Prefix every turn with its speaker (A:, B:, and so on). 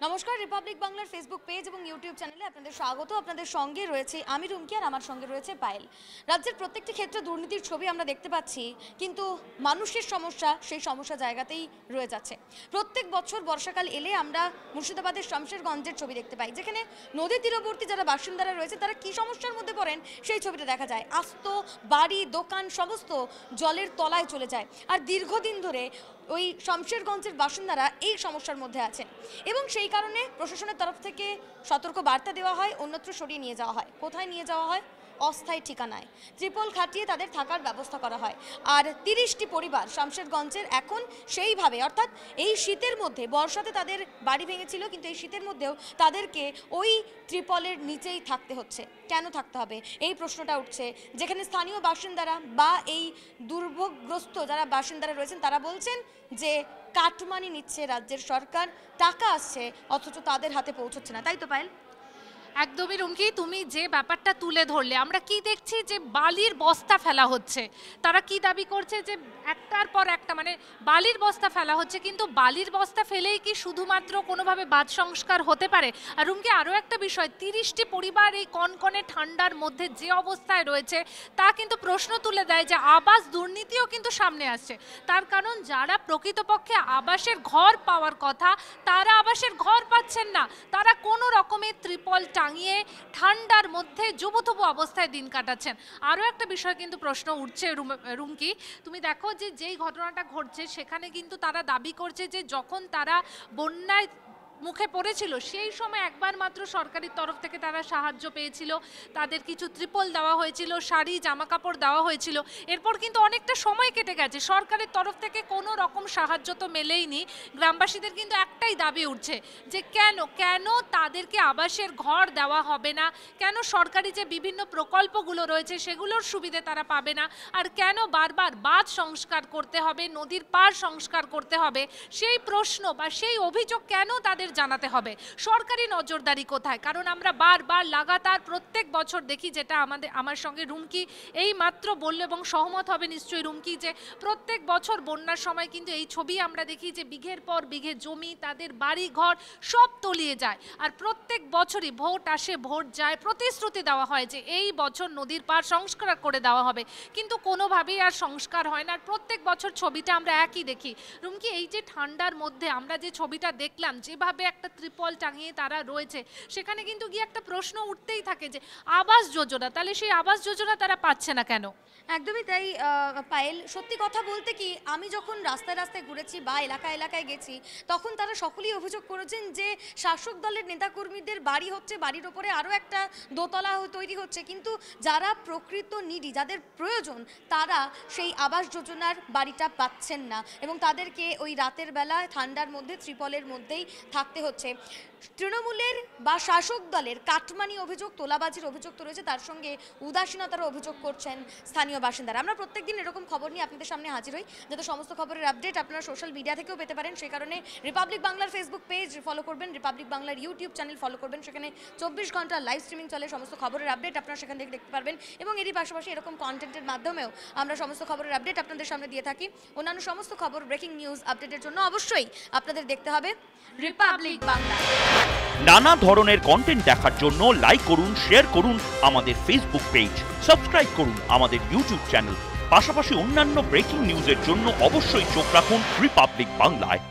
A: নমস্কার, রিপাবলিক বাংলার Facebook page এবং ইউটিউব চ্যানেলে আপনাদের স্বাগত। আপনাদের সঙ্গে রয়েছে আমি রুমকি, আর আমার সঙ্গে রয়েছে পায়েল। রাজ্যের প্রত্যেকটি ক্ষেত্রে দুর্নীতির ছবি আমরা দেখতে পাচ্ছি, কিন্তু মানুষের সমস্যা সেই সমস্যা জায়গাতেই রয়ে যাচ্ছে। প্রত্যেক বছর বর্ষাকাল এলে আমরা মুর্শিদাবাদের শামশেরগঞ্জের ছবি দেখতে পাই, যেখানে নদী তীরবর্তী যারা বাসিন্দারা রয়েছে তারা কী সমস্যার মধ্যে পড়েন সেই ছবিটা দেখা যায়। আস্ত বাড়ি দোকান সমস্ত জলের তলায় চলে যায়, আর দীর্ঘদিন ধরে ওই শামশেরগঞ্জের বাসিন্দারা এই সমস্যার মধ্যে আছেন, এবং সেই কারণে প্রশাসনের তরফ থেকে সতর্ক বার্তা দেওয়া হয়, অন্যত্র সরিয়ে নিয়ে যাওয়া হয়। কোথায় নিয়ে যাওয়া হয়? অস্থায়ী ঠিকানায় ত্রিপল খাটিয়ে তাদের থাকার ব্যবস্থা করা হয়। আর 30টি পরিবার শামশেরগঞ্জের এখন সেইভাবে, অর্থাৎ এই শীতের মধ্যে, বর্ষাতে তাদের বাড়ি ভেঙেছিল, কিন্তু এই শীতের মধ্যেও তাদেরকে ওই ত্রিপলের নিচেই থাকতে হচ্ছে। কেন থাকতে হবে এই প্রশ্নটা উঠছে, যেখানে স্থানীয় বাসিন্দারা বা এই দুর্ভোগগ্রস্ত যারা বাসিন্দারা রয়েছেন তারা বলছেন যে কাটমানি নিচ্ছে রাজ্যের সরকার, টাকা আসছে অথচ তাদের হাতে পৌঁছচ্ছে না। তাই তো পায়েল?
B: একদমই রুমকি, তুমি যে ব্যাপারটা তুলে ধরলে, আমরা কি দেখছি যে বালির বস্তা ফেলা হচ্ছে। তারা কি দাবি করছে যে একটার পর একটা মানে বালির বস্তা ফেলা হচ্ছে, কিন্তু বালির বস্তা ফেলেই কি শুধুমাত্র কোনোভাবে বাঁধ সংস্কার হতে পারে? আর রুমকি, আরও একটা বিষয়, 30টি পরিবার এই কনকনে ঠান্ডার মধ্যে যে অবস্থায় রয়েছে তা কিন্তু প্রশ্ন তুলে দেয় যে আবাস দুর্নীতিও কিন্তু সামনে আসছে। তার কারণ যারা প্রকৃতপক্ষে আবাসের ঘর পাওয়ার কথা তারা আবাসের ঘর পাচ্ছেন না, তারা কোনো রকমের ত্রিপল টাঙিয়ে ঠান্ডার মধ্যে জুবুথুবু অবস্থায় দিন কাটাচ্ছেন। আরও একটা বিষয় কিন্তু প্রশ্ন উঠছে রুমকি, তুমি দেখো যে যেই ঘটনাটা ঘটছে সেখানে কিন্তু তারা দাবি করছে যে যখন তারা বন্যায় মুখে পড়েছিল সেই সময় একবার মাত্র সরকারের তরফ থেকে তারা সাহায্য পেয়েছিল, তাদের কিছু ত্রিপল দেওয়া হয়েছিল, শাড়ি জামা কাপড় দেওয়া হয়েছিল। এরপর কিন্তু অনেকটা সময় কেটে গেছে, সরকারের তরফ থেকে কোনো রকম সাহায্য তো মেলেইনি। গ্রামবাসীদের কিন্তু একটাই দাবি উঠছে যে কেন তাদেরকে আবাসের ঘর দেওয়া হবে না, কেন সরকারি যে বিভিন্ন প্রকল্পগুলো রয়েছে সেগুলোর সুবিধে তারা পাবে না, আর কেন বারবার বাঁধ সংস্কার করতে হবে, নদীর পাড় সংস্কার করতে হবে, সেই প্রশ্ন বা সেই অভিযোগ কেন তাদের জানাতে হবে। সরকারি নজরদারি কোথায়? কারণ আমরা বারবার লাগাতার প্রত্যেক বছর দেখি, যেটা আমার সঙ্গে রুমকি এই মাত্র বলল এবং সহমত হবে নিশ্চয়ই রুমকি, যে প্রত্যেক বছর বন্যার সময় কিন্তু এই ছবি আমরা দেখি যে বিঘের পর বিঘে জমি, তাদের বাড়ি ঘর সব তলিয়ে যায়। আর প্রত্যেক বছরই ভোট আসে ভোট যায়, প্রতিশ্রুতি দেওয়া হয় যে এই বছর নদীর পাড় সংস্কার করে দেওয়া হবে, কিন্তু কোনোভাবেই আর সংস্কার হয় না। আর প্রত্যেক বছর ছবিটা আমরা একই দেখি রুমকি। এই যে ঠান্ডার মধ্যে আমরা যে ছবিটা দেখলাম, যেভাবে একটা ত্রিপল টাঙিয়ে তারা রয়েছে, সেখানে কিন্তু গিয়ে একটা প্রশ্ন উঠতেই থাকে যে আবাস যোজনা, তাহলে সেই আবাস যোজনা তারা পাচ্ছে না কেন?
A: একদমই তাই পায়েল। সত্যি কথা বলতে কি, আমি যখন রাস্তায় রাস্তায় ঘুরেছি বা এলাকায় গেছি, তখন তারা সকলেই অভিযোগ করেছেন যে শাসক দলের নেতাকর্মীদের বাড়ি হচ্ছে, বাড়ির ওপরে আরও একটা দোতলা তৈরি হচ্ছে, কিন্তু যারা প্রকৃত নিডি, যাদের প্রয়োজন, তারা সেই আবাস যোজনার বাড়িটা পাচ্ছেন না, এবং তাদেরকে ওই রাতের বেলায় ঠান্ডার মধ্যে ত্রিপলের মধ্যেই থাকতে হচ্ছে। তৃণমূলের বা শাসক দলের কাটমানি অভিযোগ, তোলাবাজির অভিযোগ তো রয়েছে, তার সঙ্গে উদাসীনতার অভিযোগ করছেন স্থানীয় বাসিন্দারা। আমরা প্রত্যেকদিন এরকম খবর নিয়ে আপনাদের সামনে হাজির হই, যাতে সমস্ত খবরের আপডেট আপনারা সোশ্যাল মিডিয়া থেকেও পেতে পারেন। সেই কারণে রিপাবলিক বাংলার ফেসবুক পেজ ফলো করবেন, রিপাবলিক বাংলার ইউটিউব চ্যানেল ফলো করবেন, সেখানে 24 ঘন্টা লাইভ স্ট্রিমিং চলে, সমস্ত খবরের আপডেট আপনারা সেখান থেকে দেখতে পারবেন। এবং এরই পাশাপাশি এরকম কন্টেন্টের মাধ্যমেও আমরা সমস্ত খবরের আপডেট আপনাদের সামনে দিয়ে থাকি। অন্যান্য সমস্ত খবর, ব্রেকিং নিউজ আপডেটের জন্য অবশ্যই আপনাদের দেখতে হবে রিপাবলিক বাংলা।
C: নানা ধরনের কন্টেন্ট দেখার জন্য লাইক করুন, শেয়ার করুন আমাদের ফেসবুক পেজ, সাবস্ক্রাইব করুন আমাদের ইউটিউব চ্যানেল। পাশাপাশি অন্যান্য ব্রেকিং নিউজের জন্য অবশ্যই চোখ রাখুন রিপাবলিক বাংলায়।